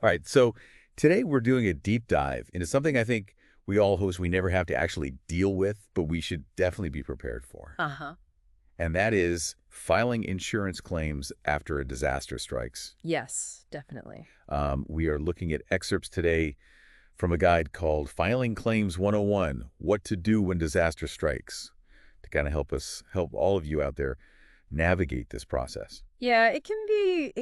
All right, so today we're doing a deep dive into something I think we all hope we never have to actually deal with, but we should definitely be prepared for. Uh-huh. And that is filing insurance claims after a disaster strikes. Yes, definitely. We are looking at excerpts today from a guide called Filing Claims 101, What to Do When Disaster Strikes, to kind of help all of you out there navigate this process. Yeah, it can be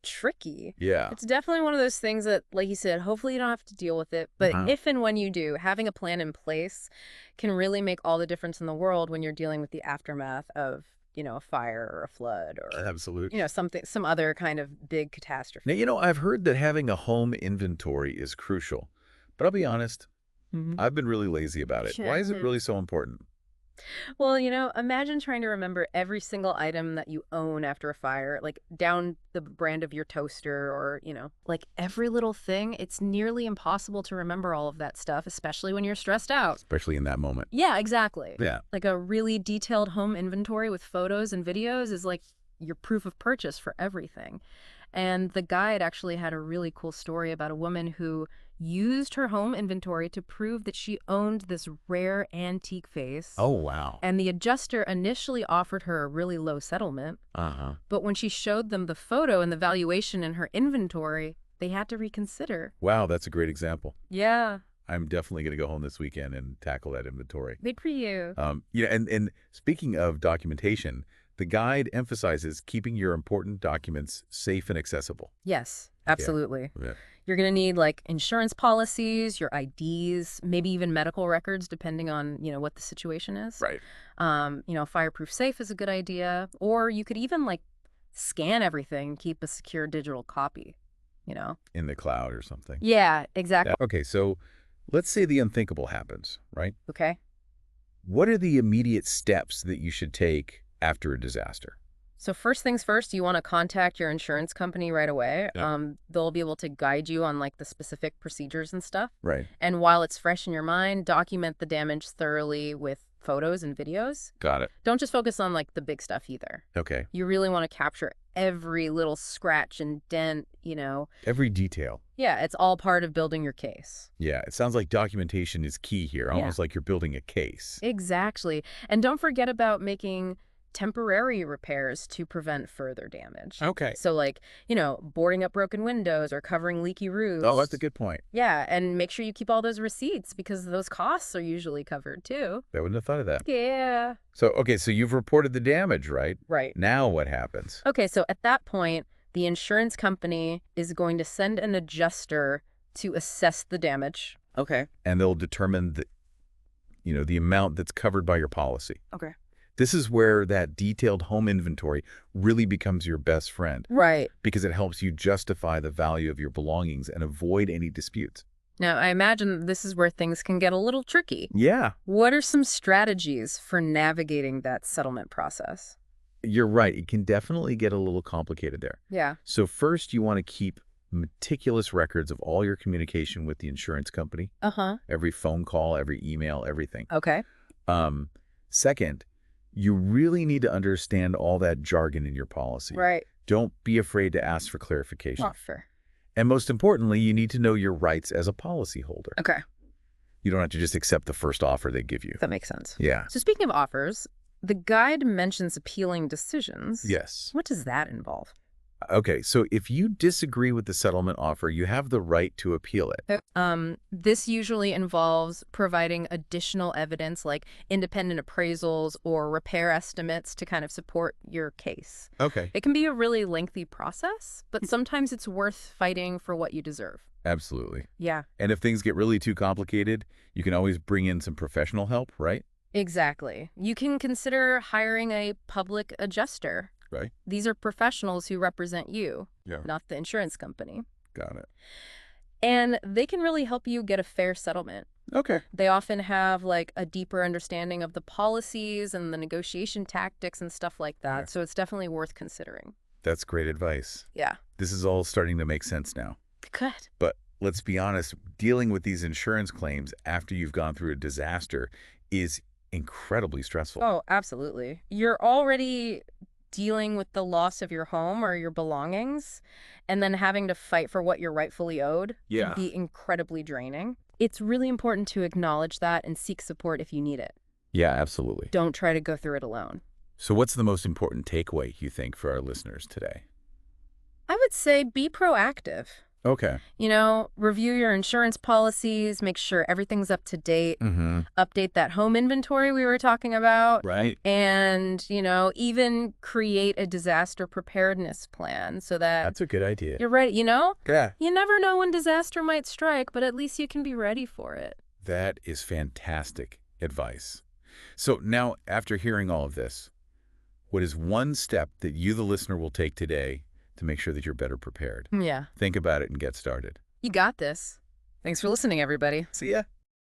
tricky. Yeah. It's definitely one of those things that, like you said, hopefully you don't have to deal with it. But Uh-huh. if and when you do, having a plan in place can really make all the difference in the world when you're dealing with the aftermath of, a fire or a flood or, Absolutely. some other kind of big Now, catastrophe. I've heard that having a home inventory is crucial, but I'll be honest, Hmm. I've been really lazy about it. Why is it really so important? Well, imagine trying to remember every single item that you own after a fire, like down the brand of your toaster or, like every little thing. It's nearly impossible to remember all of that stuff, especially when you're stressed out. Especially in that moment. Yeah, exactly. Yeah. Like a really detailed home inventory with photos and videos is like your proof of purchase for everything. And the guide actually had a really cool story about a woman who used her home inventory to prove that she owned this rare antique vase. Oh, wow. And the adjuster initially offered her a really low settlement, Uh-huh. but when she showed them the photo and the valuation in her inventory, they had to reconsider. Wow, that's a great example. Yeah, I'm definitely going to go home this weekend and tackle that inventory. good for you. And speaking of documentation, the guide emphasizes keeping your important documents safe and accessible. Yes, Yeah. absolutely. Yeah. You're going to need like insurance policies, your IDs, maybe even medical records, depending on, what the situation is. Right. Fireproof safe is a good idea. Or you could even like scan everything and keep a secure digital copy. In the cloud or something. Yeah, exactly. Yeah. Okay, so let's say the unthinkable happens, right? Okay. What are the immediate steps that you should take after a disaster? So first things first, you want to contact your insurance company right away. Yeah. They'll be able to guide you on like the specific procedures and stuff. Right. And while it's fresh in your mind, document the damage thoroughly with photos and videos. Got it. Don't just focus on like the big stuff either. Okay. You really want to capture every little scratch and dent. Every detail. Yeah, it's all part of building your case. Yeah, it sounds like documentation is key here, Yeah. almost like you're building a case. Exactly. And don't forget about making temporary repairs to prevent further damage. Okay. So like, boarding up broken windows or covering leaky roofs. Oh, that's a good point. Yeah, and make sure you keep all those receipts because those costs are usually covered too. I wouldn't have thought of that. Yeah. So you've reported the damage, right? Right. Now what happens? Okay, so at that point, the insurance company is going to send an adjuster to assess the damage. Okay. And they'll determine the amount that's covered by your policy. Okay. This is where that detailed home inventory really becomes your best friend Right. because it helps you justify the value of your belongings and avoid any disputes. Now, I imagine this is where things can get a little tricky. Yeah, What are some strategies for navigating that settlement process? you're right. It can definitely get a little complicated there. Yeah. So first, you want to keep meticulous records of all your communication with the insurance company, Uh-huh. every phone call, every email, everything. Okay. Second, you really need to understand all that jargon in your policy. Right. Don't be afraid to ask for clarification. Oh, sure. And most importantly, you need to know your rights as a policyholder. Okay. You don't have to just accept the first offer they give you. That makes sense. Yeah. So speaking of offers, the guide mentions appealing decisions. Yes. What does that involve? Okay, so if you disagree with the settlement offer, you have the right to appeal it. This usually involves providing additional evidence like independent appraisals or repair estimates to kind of support your case. Okay. It can be a really lengthy process, but sometimes it's worth fighting for what you deserve. Absolutely. Yeah, And if things get really too complicated, you can always bring in some professional help, right? exactly. You can consider hiring a public adjuster. Right. These are professionals who represent you, Yeah. not the insurance company. Got it. And they can really help you get a fair settlement. Okay. They often have like a deeper understanding of the policies and the negotiation tactics and stuff like that. Yeah. So it's definitely worth considering. That's great advice. Yeah. This is all starting to make sense now. Good. But let's be honest, dealing with these insurance claims after you've gone through a disaster is incredibly stressful. Oh, absolutely. You're already dealing with the loss of your home or your belongings and then having to fight for what you're rightfully owed can Yeah. be incredibly draining. It's really important to acknowledge that and seek support if you need it. Yeah, absolutely. Don't try to go through it alone. So what's the most important takeaway, you think, for our listeners today? I would say be proactive. Okay. Review your insurance policies, make sure everything's up to date, Mm-hmm. update that home inventory we were talking about, Right. and, even create a disaster preparedness plan so that That's a good idea. you're ready. Yeah. You never know when disaster might strike, but at least you can be ready for it. That is fantastic advice. So now, after hearing all of this, what is one step that you, the listener, will take today to make sure that you're better prepared? Yeah. Think about it and get started. You got this. Thanks for listening, everybody. See ya.